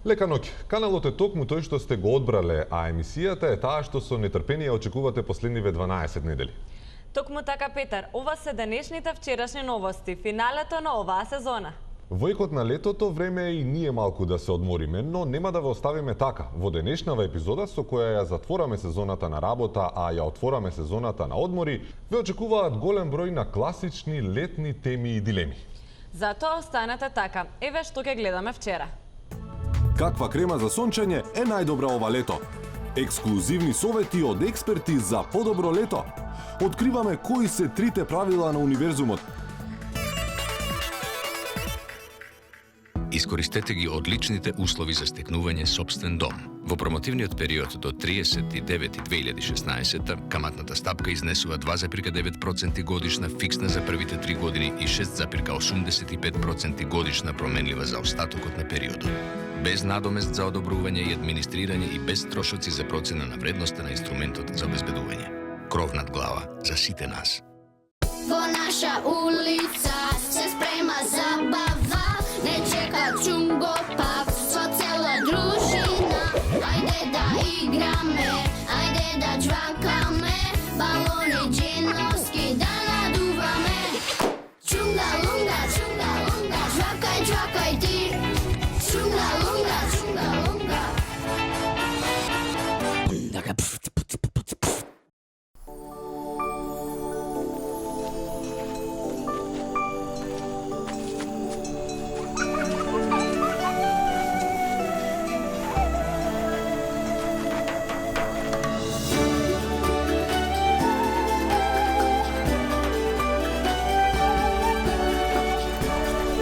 Лека ноќ. Каналот е токму тој што сте го одбрале, а емисијата е таа што со нетрпение очекувате последниве 12 недели. Токму така, Петар, ова се денешните вчерашни новости, финалето на оваа сезона. Војкот на летото време е и ние малку да се одмориме, но нема да ве оставиме така. Во денешнава епизода со која ја затвораме сезоната на работа, а ја отвораме сезоната на одмори, ве очекуваат голем број на класични летни теми и дилеми. Затоа останете така. Еве што ќе гледаме вчера. Каква крема за сончење е најдобра ова лето? Ексклузивни совети од експерти за подобро лето. Откриваме кои се трите правила на универзумот. Искористете ги одличните услови за стекнување сопствен дом. Во промотивниот период до 39.2016 каматната стапка изнесува 2,9% годишна фиксна за првите 3 години и 6,85% годишна променлива за остатокот на периодот. Без надомест за одобрување и администрирање и без трошоци за процена на вредноста на инструментот за обезбедување. Кров над глава за сите нас. Во наша улица се спрема забава, не чека чунго пак со цела дружина. Ајде да играме, ајде да џвакаме, балони джиновски да надуваме. Чунга лунга, џвакај, џвакај ти. Чунга лунга, лунга.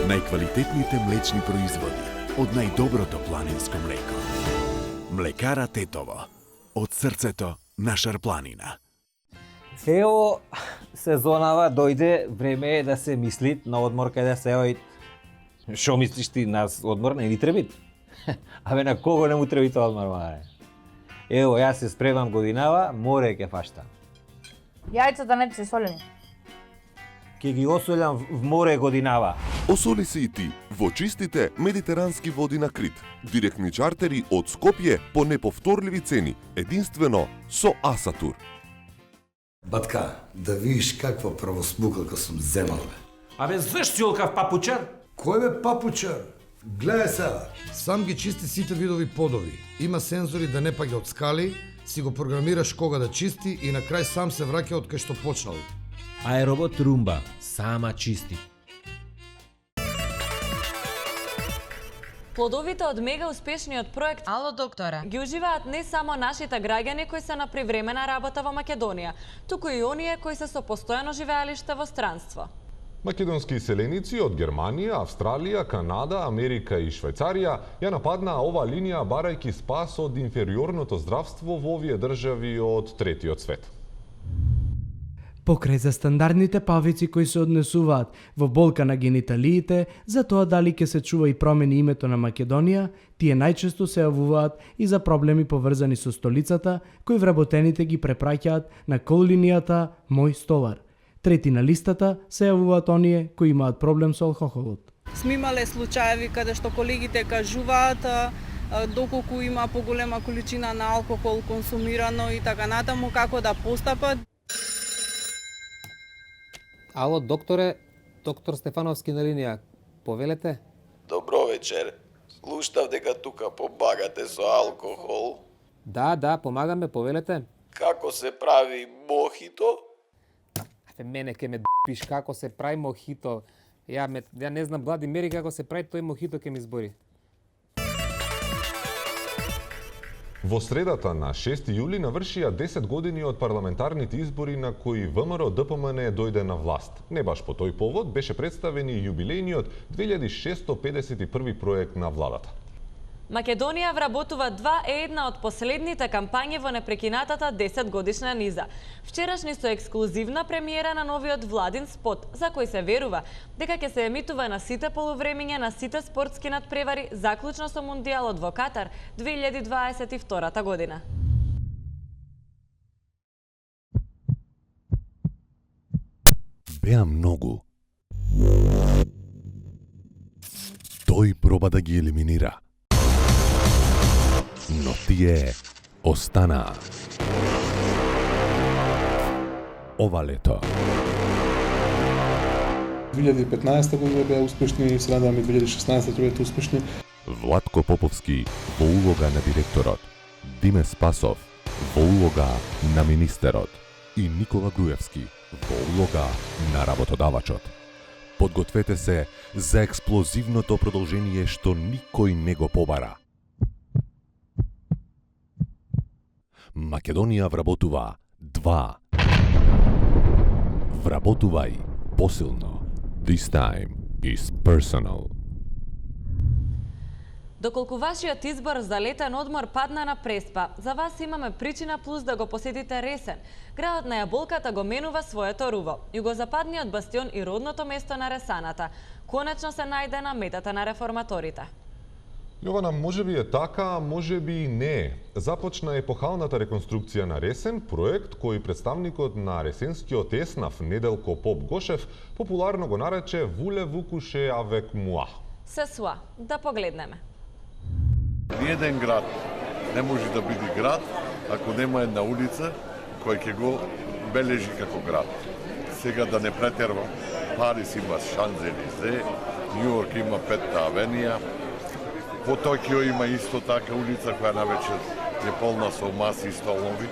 Најквалитетните млечни производи од најдоброто планинско млеко. Млекара Тетово, од срцето на Шарпланина. Ево, сезонава дојде, време е да се мисли на одмор каде се ој. Шо мислиш ти, нас одмор не ни треби? Абе, на кого не му треби тоа одмор, маре? Ево, јас се спремам годинава, море ќе фаштам. Јајцата не се солени. Ке ги осолјам в море годинава. Осоли се и ти во чистите медитерански води на Крит. Директни чартери од Скопје по неповторливи цени, единствено со Асатур. Батка, да видиш каква правосмукалка сум земал, бе. Абе, зашто јолкав папучар? Кој бе папучар? Гледај сега, сам ги чисти сите видови подови. Има сензори да не паѓа од скали, си го програмираш кога да чисти и на крај сам се враќа од кај што почнал. Аеробот Румба, сама чисти. Плодовите од мега успешниот проект Ало, докторе. ги уживаат не само нашите граѓани кои се на привремена работа во Македонија, туку и оние кои се со постојано живеалиште во странство. Македонски иселеници од Германија, Австралија, Канада, Америка и Швајцарија ја нападнаа оваа линија барајќи спас од инфериорното здравство во овие држави од третиот свет. Покрај за стандардните павици кои се однесуваат во болка на гениталиите, за тоа дали ќе се чува и промени името на Македонија, тие најчесто се јавуваат и за проблеми поврзани со столицата, кои вработените ги препраќаат на кол линијата Мој столар. Трети на листата се јавуваат оние кои имаат проблем со алкохолот. Сме имале случаеви каде што колегите кажуваат доколку има поголема количина на алкохол консумирано и така натаму како да постапат. Ало, докторе, доктор Стефановски на линија, повелете? Добро вечер. Слуштав дека тука помагате со алкохол. Да, помагаме, повелете. Како се прави мохито? Мене ке ме д***пиш како се прави мохито. Ја не знам Блади Мери како се прави тој мохито ке ми збори. Во средата на 6 јули навршија 10 години од парламентарните избори на кои ВМРО ДПМН дојде на власт. Не баш по тој повод беше представен и јубилејниот 2651 проект на владата. Македонија вработува 2 е една од последните кампањи во непрекинатата 10 годишна низа. Вчерашни со ексклузивна премиера на новиот владин спот, за кој се верува дека ќе се емитува на сите полувремиња на сите спортски надпревари, заклучно со Мундијалот во Катар 2022 година. Беа многу. Тој проба да ги елиминира. но тие останаа. Ова лето 2015 година беа успешни и се надевам и 2016 ќе бидат успешни. Владко Поповски во улога на директорот, Диме Спасов во улога на министерот и Никола Груевски во улога на работодавачот. Подгответе се за експлозивното продолжение што никој не го побара. Македонија вработува 2. Вработувај посилно. This time is personal. Доколку вашиот избор за летен одмор падна на преспа, за вас имаме причина плюс да го посетите Ресен. Градот на јаболката го менува своето руво. Југозападниот бастион и родното место на Ресаната конечно се најде на метата на реформаторите. Јована, може би е така, а може би и не. Започна епохалната реконструкција на Ресен, проект кој представникот на ресенскиот еснав Неделко Поп Гошев популарно го нарече Вуле Вукуше авек муа. Сесуа, да погледнеме. Ниеден град не може да биде град ако нема една улица која ќе го бележи како град. Сега да не претервам, Париз има Шанзелизе, Њујорк има Петта авенија, по Токио има исто така улица која навечер е полна со маси и столови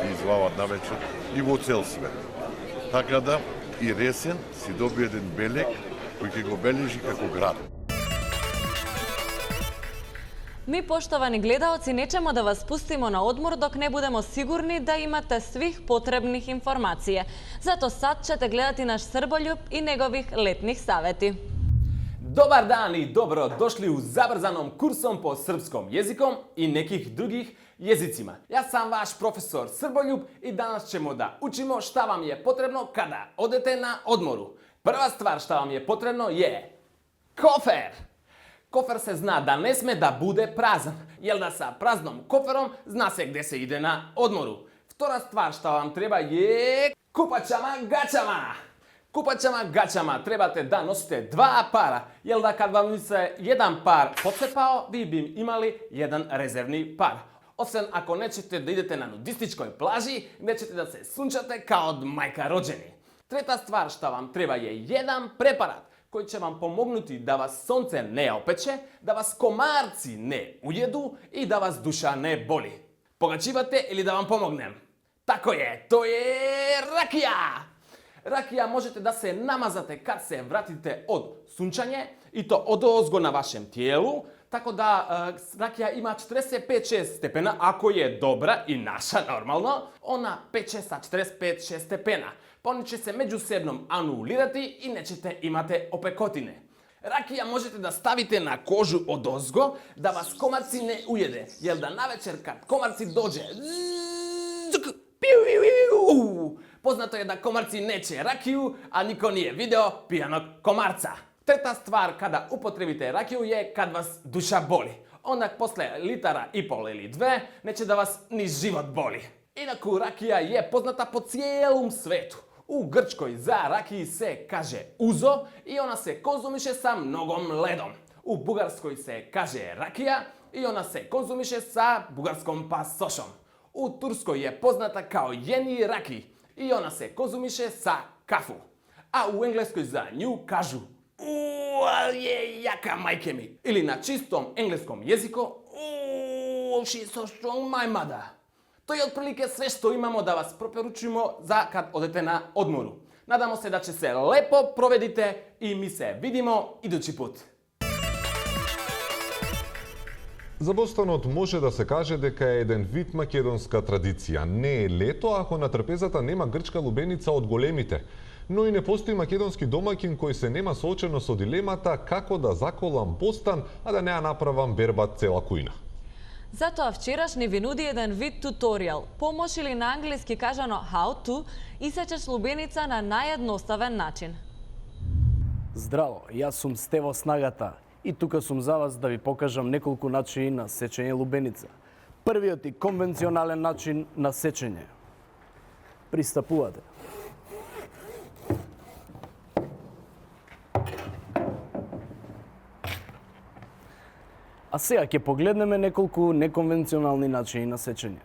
и извават навечер и во цел свет. Така да и Ресен си доби еден белег кој ќе го бележи како град. Ми, поштовани гледаоци, нечемо да вас пустимо на одмор док не будемо сигурни да имате свих потребних информација. Зато сад ćete гледати наш Србољуб и негових летних савети. Добар дан и добро дошли у забрзаном курсом по српском језиком и неких других језицима. Јас сам ваш професор Србољуб и данас ćemo да учимо шта вам е потребно када одете на одмору. Прва ствар шта вам е потребно е кофер. Кофер се зна да не сме да буде празен, јел да са празном кофером зна се где се иде на одмору. Втора ствар шта вам треба е купачама гачама. Купачама гачама требате да носите 2 пара, јел да кад вам се еден пар потсепао, ви би имали еден резервни пар. Освен ако нечете да идете на нудистичкој плажи, нечете да се сунчате као од мајка роđени. Трета ствар шта вам треба е еден препарат кој ќе вам помогнути да вас сонце не опече, да вас комарци не уједу и да вас душа не боли. Погачивате или да вам помогнем? Тако е, тој е ракија! Ракија можете да се намазате кад се вратите од сунчање и то одозго на вашем тиелу, тако да ракија има 45-6 степена, ако е добра и наша нормално, она пече са 45-6 степена. Понече се меѓусебном анулирати и нечете имате опекотине. Ракија можете да ставите на кожу одозго, да вас комарци не уједе, јел да навечер кад комарци доđe, познато е да комарци нече ракију, а никој не е видео пијаног комарца. Трета ствар када употребите ракију е кад вас душа боли. Онак после литара и пол или 2, нече да вас ни живот боли. Инаку ракија е позната по циелум свету. У Грчкој за ракији се каже узо и она се конзумише са многом ледом. У Бугарској се каже ракија и она се конзумише са бугарском пасошом. У Турској е позната као јени раки и она се конзумише са кафу. А у енглеској за нju кажу е јака мајке ми. Или на чистом енглеском језико she's so strong my mother. Тој е отприлике све што имамо да вас пропоручимо за кад одете на одмору. Надамо се да ќе се лепо проведите и ми се видимо идучи пут. За бостанот може да се каже дека е еден вид македонска традиција. Не е лето ако на трпезата нема грчка лубеница од големите. Но и не постои македонски домаќин кој се нема соочено со дилемата како да заколам бостан, а да не ја направам бербат цела кујна. Затоа вчераш ни ви нуди еден вид туторијал, помош или на англиски кажано how to, исечеш лубеница на наједноставен начин. Здраво, јас сум Стево Снагата и тука сум за вас да ви покажам неколку начини на сечење лубеница. Првиот и конвенционален начин на сечење. Пристапувате. А сега ќе погледнеме неколку неконвенционални начини на сечење.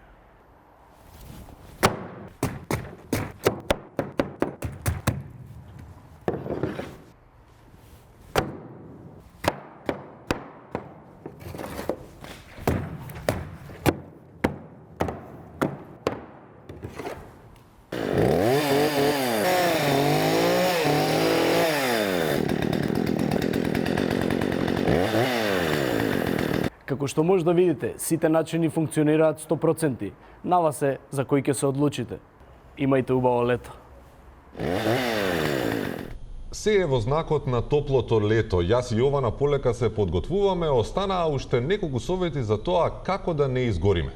Како што може да видите, сите начини функционираат 100%. На вас е за кој ќе се одлучите. Имајте убаво лето. Се е во знакот на топлото лето. Јас и Јована полека се подготвуваме, останаа уште неколку совети за тоа како да не изгориме.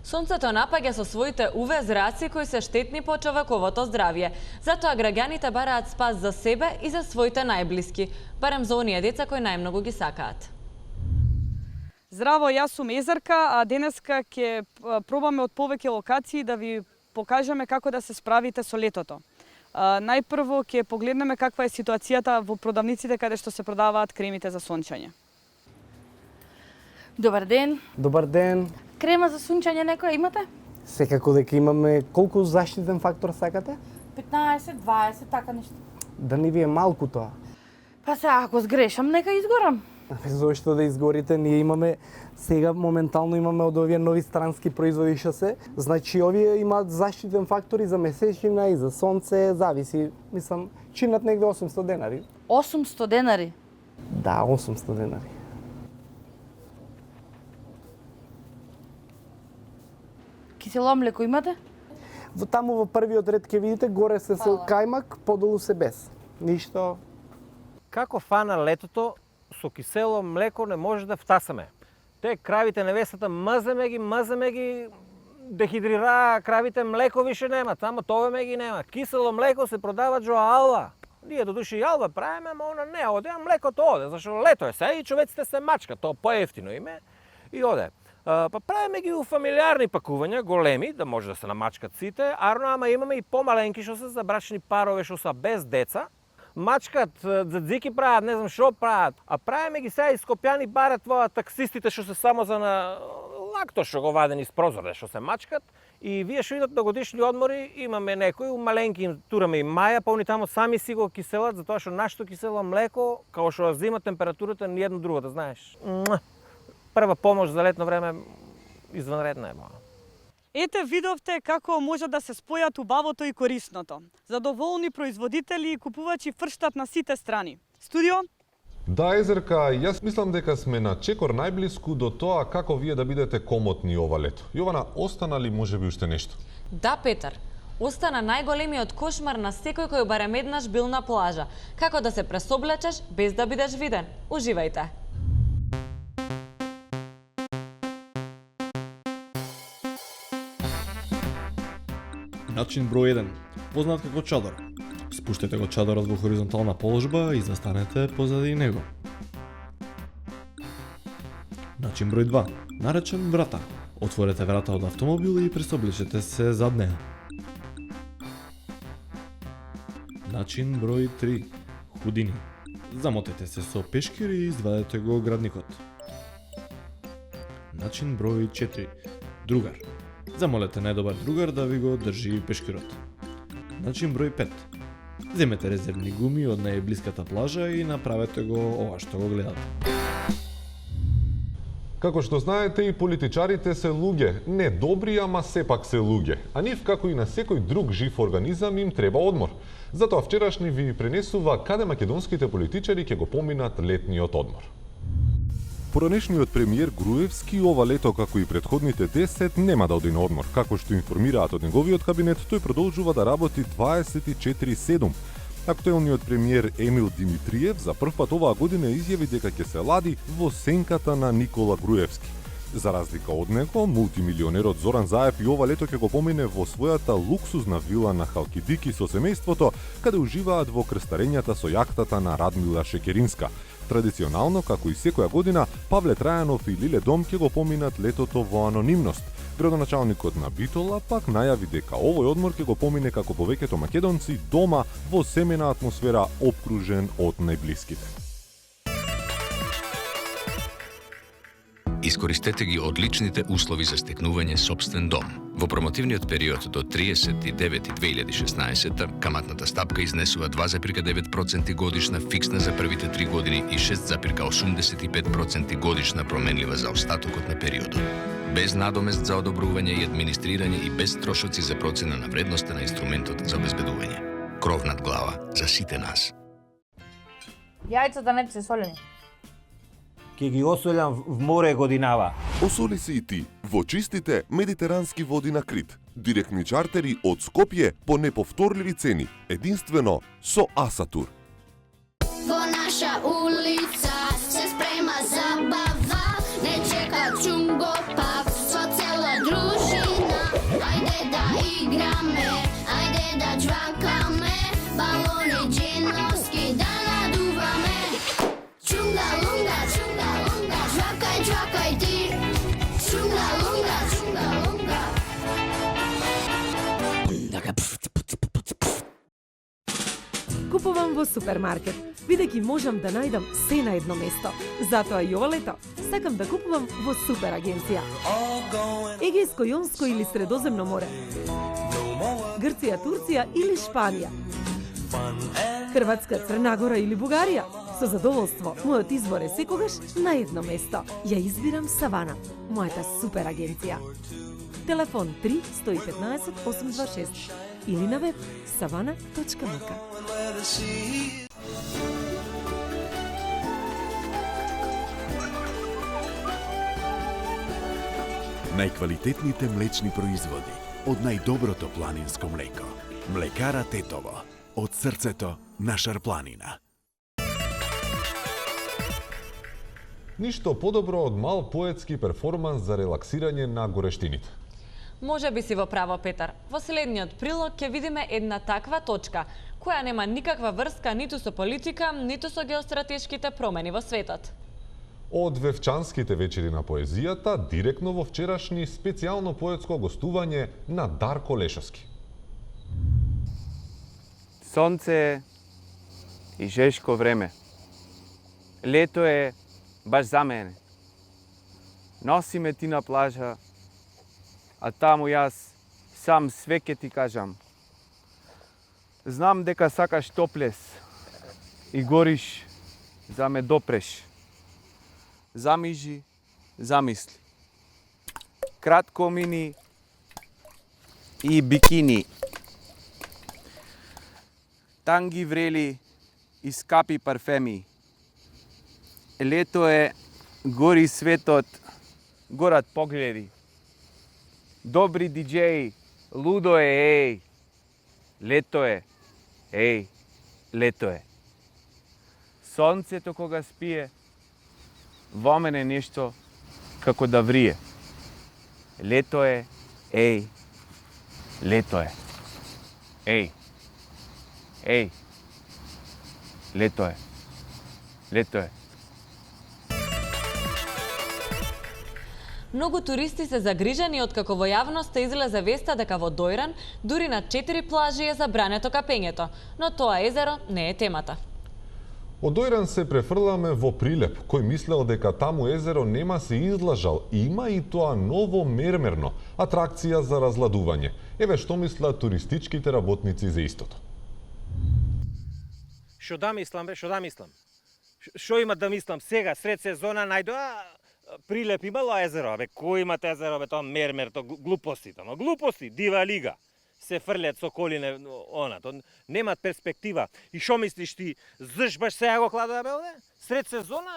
Сонцето напаѓа со своите UV зраци кои се штетни по човековото здравје. Затоа граѓаните бараат спас за себе и за своите најблиски, барем за оние деца кои најмногу ги сакаат. Здраво, јас сум Езерка, а денеска ќе пробаме од повеќе локации да ви покажеме како да се справите со летото. Најпрво ќе погледнеме каква е ситуацијата во продавниците каде што се продаваат кремите за сончање. Добар ден. Добар ден. Крема за сончање некоја имате? Секако дека имаме. Колку заштитен фактор сакате? 15, 20, така нешто. Да не ви е малку тоа. Па сега, ако сгрешам, нека изгорам. Зошто да изгорите? Ние имаме, сега моментално имаме од овие нови странски производи што се. Значи, овие имаат заштитен фактор и за месечина, и за сонце, зависи. Мислам, чинат негде 800 денари. 800 денари? Да, 800 денари. Кисело млеко имате? Таму во првиот ред ќе видите, горе се со кајмак, подолу се без. Ништо. Како фана летото, со кисело млеко не може да втасаме. Те кравите невестата маземе ги, дехидрираа кравите, млеко више нема, тамо тоа ги нема. Кисело млеко се продава джо алва. Ние додуши алва правиме, ама она не оде, а млекото оде, зашто лето е сега и човеците се мачка, тоа поевтино име и оде. Па правиме ги у фамилиарни пакувања, големи, да може да се намачкат сите, ама имаме и помаленки што се за брачни парове што се без деца. Мачкат, дзадзики прават, не знам што прават, а правиме ги сега и Скопјани барат во таксистите што се само за на лакто што го ваден из прозор, што се мачкат. И вие што идат на годишни одмори, имаме некои, маленки им тураме и маја, па они тамо сами си го киселат, затоа што нашето кисело млеко, као што зима температурата, ни едно друго, да знаеш. Прва помош за летно време, извънредна е. Ете, видовте како може да се спојат убавото и корисното. Задоволни производители и купувачи фрштат на сите страни. Студио? Да, Езерка, јас мислам дека сме на чекор најблиску до тоа како вие да бидете комотни ова лето. Јована, остана ли можеби уште нешто? Да, Петар. Остана најголемиот кошмар на секој кој барем еднаш бил на плажа. Како да се пресоблечеш без да бидеш виден. Уживајте! Начин број 1. Познат како чадор. Спуштете го чадорот во хоризонтална положба и застанете позади него. Начин број 2. Наречен врата. Отворете врата од автомобил и пресоблечете се зад неа. Начин број 3. Худини. Замотете се со пешкир и извадете го градникот. Начин број 4. Другар. Замолете најдобар другар да ви го држи пешкирот. Начин број 5. Земете резервни гуми од најблиската плажа и направете го ова што го гледате. Како што знаете, и политичарите се луѓе. Не добри, ама сепак се луѓе. А нив, како и на секој друг жив организам, им треба одмор. Затоа вчерашни ви пренесува каде македонските политичари ќе го поминат летниот одмор. Поранешниот премиер Груевски ова лето, како и претходните 10, нема да оди на одмор. Како што информираат од неговиот кабинет, тој продолжува да работи 24/7. Актуелниот премиер Емил Димитриев за прв пат оваа година изјави дека ќе се лади во сенката на Никола Груевски. За разлика од него, мултимилионерот Зоран Заев и ова лето ќе го помине во својата луксузна вила на Халкидики со семејството, каде уживаат во крстарењата со јахтата на Радмила Шекеринска. Традиционално, како и секоја година, Павле Трајанов и Лиле Дом ќе го поминат летото во анонимност. Градоначалникот на Битола пак најави дека овој одмор ќе го помине како повеќето македонци дома во семена атмосфера обкружен од најблиските. Искористете ги одличните услови за стекнување сопствен дом. Во промотивниот период до 30.9.2016 каматната стапка изнесува 2,9% годишна фиксна за првите 3 години и 6,85% годишна променлива за остатокот на периодот. Без надомест за одобрување и администрирање и без трошоци за процена на вредноста на инструментот за обезбедување. Кров над глава за сите нас. Јајцата не се солени. Ке ги осолјам в море годинава. Осоли се и ти во чистите медитерански води на Крит. Директни чартери од Скопје по неповторливи цени, единствено со Асатур. Во наша улица се спрема забава, не чека чунго пак со цела дружина. Ајде да играме, ајде да џвакаме, балони джиновски да надуваме. Чунга лунга, чунга лунга, џвакај, џвакај ти. Чунга лунга, чунга лунга. Купувам во супермаркет, бидејќи можам да најдам се на едно место. Затоа и ова лето сакам да купувам во Супер агенција. Егејско, Јонско или Средоземно море. Грција, Турција или Шпанија. Хрватска, Црна Гора или Бугарија. Со задоволство, мојот избор е секогаш на едно место. Ја избирам Савана, мојата супер агенција. Телефон 3 115 826 или на веб savana.mk. Најквалитетните млечни производи од најдоброто планинско млеко. Млекара Тетово. Од срцето на Шарпланина. Ништо подобро од мал поетски перформанс за релаксирање на горештините. Може би си во право, Петар. Во следниот прилог ќе видиме една таква точка, која нема никаква врска ниту со политика, ниту со геостратешките промени во светот. Од вевчанските вечери на поезијата, директно во вчерашни специјално поетско гостување на Дарко Лешовски. Сонце и жешко време. Лето е баш за мене. Носи ме ти на плажа, а таму јас сам све ке ти кажам. Знам дека сакаш топлес и гориш за ме допреш. Замижи, замисли. Кратко мини и бикини. Танги врели и скапи парфеми. Лето е, гори светот, горат погледи. Добри диджеи, лудо е, еј. Лето е, еј, лето е. Сонцето кога спие, во мене нешто како да врие. Лето е, еј, лето е. Еј, еј, лето е, лето е. Многу туристи се загрижени откако во јавноста излезе веста дека во Дојран дури на 4 плажи е забрането капењето, но тоа езеро не е темата. Од Дојран се префрламе во Прилеп, кој мислел дека таму езеро нема се излажал. Има и тоа ново мермерно, атракција за разладување. Еве што мислат туристичките работници за истото. Што да мислам, бе, што да мислам? Што има да мислам сега, сред сезона најдоа Прилеп имало езеро, бе, кој имате езеро, бе, тоа мермер, тоа глупости, тоа глупости, дива лига. Се фрлят со колине, она, тоа немат перспектива. И што мислиш ти, заш баш сега го кладоа, бе, овде? Сред сезона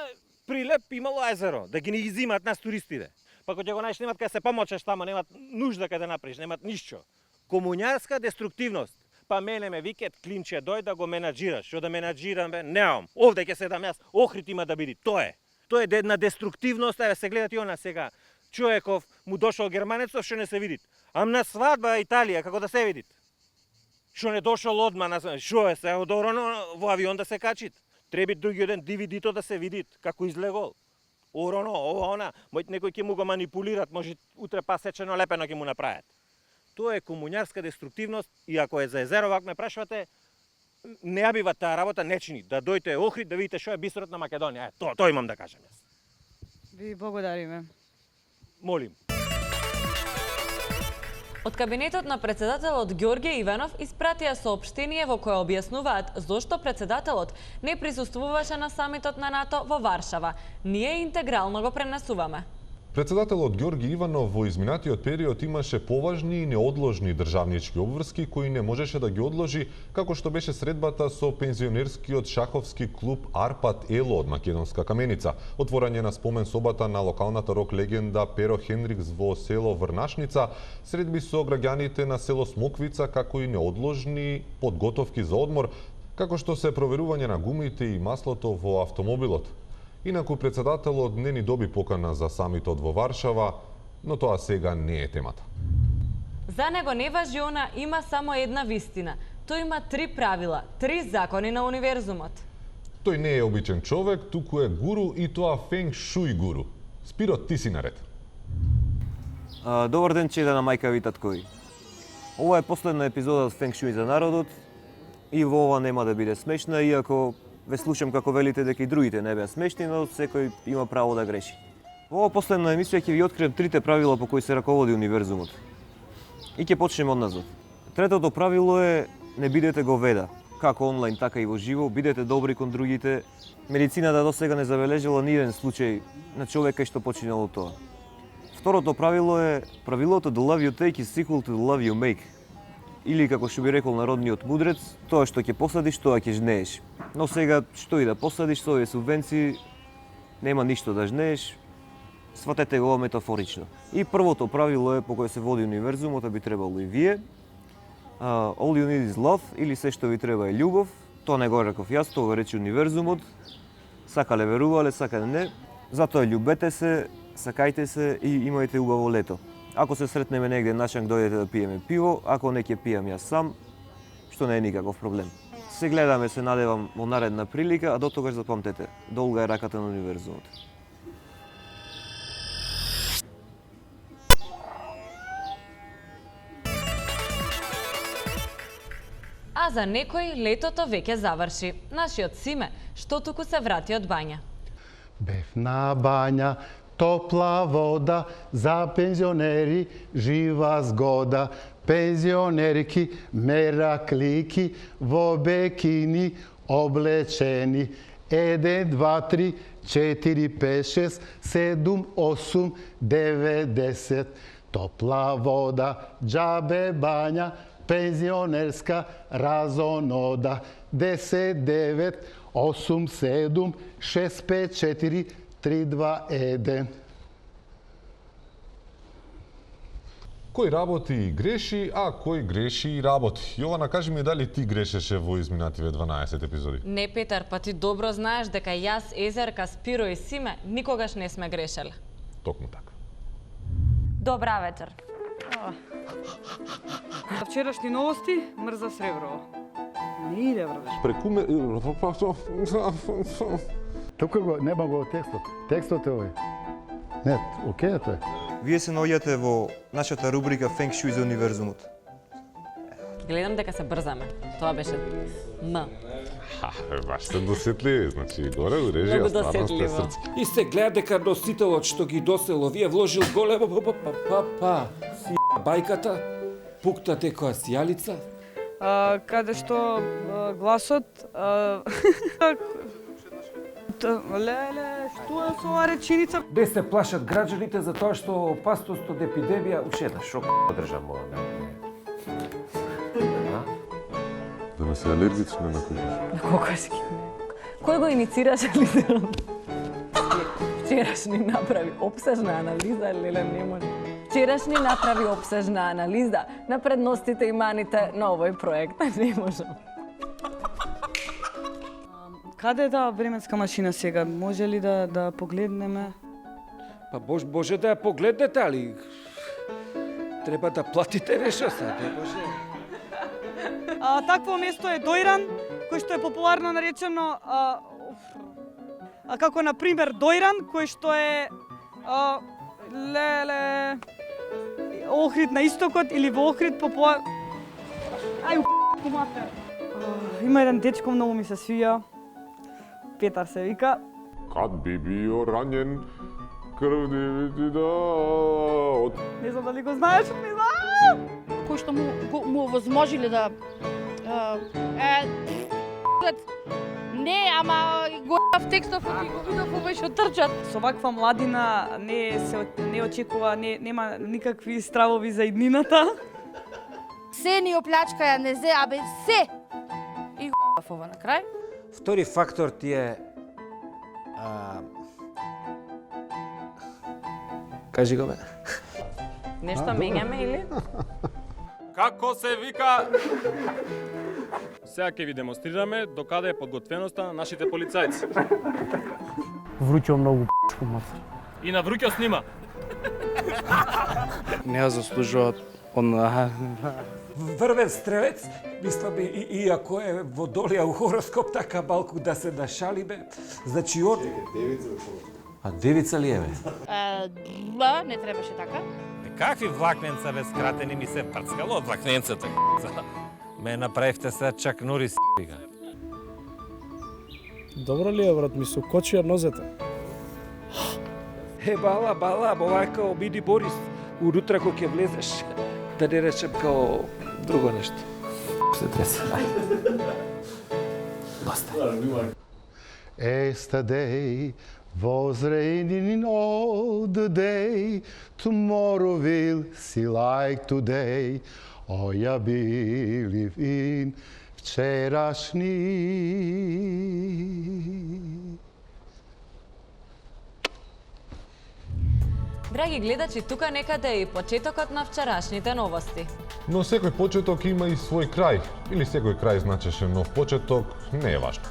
Прилеп имало езеро, да ги не изимат нас туристите. Па кога ќе го најдеш, немат кај се помочеш тамо, немат нужда кај да направиш, немат ништо. Комуњарска деструктивност. Па мене ме викет, Климче, дој да го менаџираш. Што да менаџирам, бе? Неам. Овде ќе седам јас, Охрид има да биде. Тоа е. Тоа е една деструктивност, еве се гледат и она сега. Човеков му дошол германецов, што не се видит. Ам на свадба Италија, како да се видит. Што не дошол одма на што е се одорано во авион да се качит. Треби другиот ден DVD-то да се видит како излегол. Ороно, ова, она, мој некој ќе му го манипулират, може утре пасечено лепено ќе му направат. Тоа е комуњарска деструктивност и ако е за езеро, вак ме прашувате, не ја бива таа работа, не чини. Да дојте Охрид, да видите што е бисерот на Македонија. Тоа имам да кажам јас. Ви благодариме. Молим. Од кабинетот на председателот Ѓорѓе Иванов испратија соопштение во кое објаснуваат зошто председателот не присуствуваше на самитот на НАТО во Варшава. Ние интегрално го пренесуваме. Председателот Ѓорѓе Иванов во изминатиот период имаше поважни и неодложни државнички обврски кои не можеше да ги одложи, како што беше средбата со пензионерскиот шаховски клуб Арпад Ело од Македонска Каменица, отворање на спомен собата на локалната рок легенда Перо Хендрикс во село Врнашница, средби со граѓаните на село Смоквица, како и неодложни подготовки за одмор, како што се проверување на гумите и маслото во автомобилот. Инаку председателот не ни доби покана за самитот во Варшава, но тоа сега не е темата. За него не важи она, има само една вистина. Тој има 3 правила, 3 закони на универзумот. Тој не е обичен човек, туку е гуру и тоа фенг шуй гуру. Спиро, ти си наред. Добар ден, чеда на мајка ви таткови. Ова е последна епизода од Фенг Шуй за народот и во ова нема да биде смешна, иако ве слушам како велите дека и другите не беа смешни, но секој има право да греши. Во ова последна емисија ќе ви открием 3 правила по кои се раководи универзумот. И ќе почнеме од назад. Третото правило е не бидете говеда. Како онлайн, така и во живо, бидете добри кон другите. Медицината до сега не забележала ни еден случај на човека што починало тоа. Второто правило е правилото the love you take is equal to the love you make. Или како што би рекол народниот мудрец, тоа што ќе посадиш, тоа ќе жнееш. Но сега, што и да посадиш со овие субвенции, нема ништо да жнееш, сватете го метафорично. И првото правило е по кое се води универзумот, а би требало и вие. All you need is love, или се што ви треба е љубов. Тоа не го реков јас, тоа го рече универзумот. Сакале верувале, сакале не. Затоа љубете се, сакајте се и имајте убаво лето. Ако се сретнеме негде нашанк, дојдете да пиеме пиво, ако не ќе пијам јас сам, што не е никаков проблем. Се гледаме, се надевам во наредна прилика, а до тогаш запамтете, долга е раката на универзумот. А за некој летото веќе заврши. Нашиот Симе, што туку се врати од бања. Бев на бања, топла вода, за пензионери жива згода. Пензионерки, мераклики, во бекини облечени. 1, 2, 3, 4, 5, 6, 7, 8, 9, 10. Топла вода, џабе бања, пензионерска разонода. 10, 9, 8, 7, 6, 5, 4, 3, 2, 1. Кој работи и греши, а кој греши и работи. Јована, кажи ми дали ти грешеше во изминативе 12 епизоди? Не, Петар, па ти добро знаеш дека јас, Езерка, Спиро и Симе никогаш не сме грешеле. Токму така. Добра вечер. За вчерашни новости, мрза Среброво. Не иде, брате. Прекуме... Тука го, нема го текстот. Текстот е овој. Не, окей е тоа. Вие се наоѓате во нашата рубрика Фенг Шуй за универзумот. Гледам дека се брзаме. Тоа беше М. Баш сте досетливи, значи горе у режија Многу стварно сте досетливо. срцки. И се гледа дека носителот што ги досело вие вложил големо си бајката, пуктате која сијалица. Каде што гласот леле, што е со оваа реченица? Де се плашат граѓаните за тоа што опасност од епидемија уште една шок држава. Да ме се алергични на кокошки. На кокошки. Кој го иницираше лидерот? Вчерашни направи опсежна анализа, леле не може. Вчерашни направи опсежна анализа на предностите и маните на овој проект. Не можам. Каде е таа временска машина сега? Може ли да погледнеме? Па може да ја погледнете, али треба да платите нешто сега, не може. Такво место е Дојран, кој што е популарно наречено како на пример Дојран, кој што е леле Охрид на истокот или во Охрид популар. Ај мате. Има еден дечко многу ми се свија. Петар се вика. Кад би био ранен, крвни ти да. Не знам дали го знаеш, не знам. Кој што му овозможили да не, ама голав текстов и го видов беше трчат. Со ваква младина не очекува, нема никакви стравови за иднината. Се ни оплячкаја, не зе, абе се. И голав ова на крај. Втори фактор ти е кажи го бе. Нешто менјаме или? Како се вика? Сега ќе ви демонстрираме докаде е подготвеноста на нашите полицајци. Вруќо многу п***ко мацар. И на вруќо снима. Не ја заслужуваат она. Врвен стрелец, мислам, иако е водолија у хороскоп, така малку да се нашалиме. Значи, А девица ли е, бе? Не требаше така. Какви влакненца, бе, скратени ми се прцкало од влакненцата. Ме направивте се чак нури с***га. Добро ли е, брат, ми се укочија нозете. бала, бовака обиди Борис, урутра кој ќе влезеш. Да не речем као друго нешто. Се треса. Баста. Yesterday was raining all the day. Tomorrow will see like today. Oh, I believe in вчерашни. Драги гледачи, тука некаде е и почетокот на вчерашните новости. Но секој почеток има и свој крај. Или секој крај значеше нов почеток, не е важно.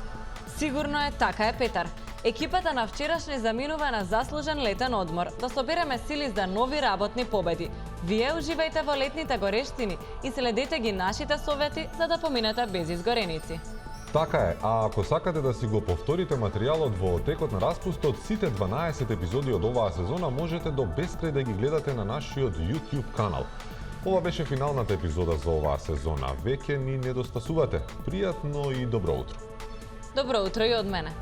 Сигурно е, така е, Петар. Екипата на вчерашни заминува на заслужен летен одмор, да собереме сили за нови работни победи. Вие уживајте во летните горештини и следете ги нашите совети за да поминете без изгореници. Така е, а ако сакате да си го повторите материјалот во текот на распустот, сите 12 епизоди од оваа сезона можете до бескрај да ги гледате на нашиот YouTube канал. Ова беше финалната епизода за оваа сезона. Веќе ни недостасувате. Пријатно и добро утро. Добро утро и од мене.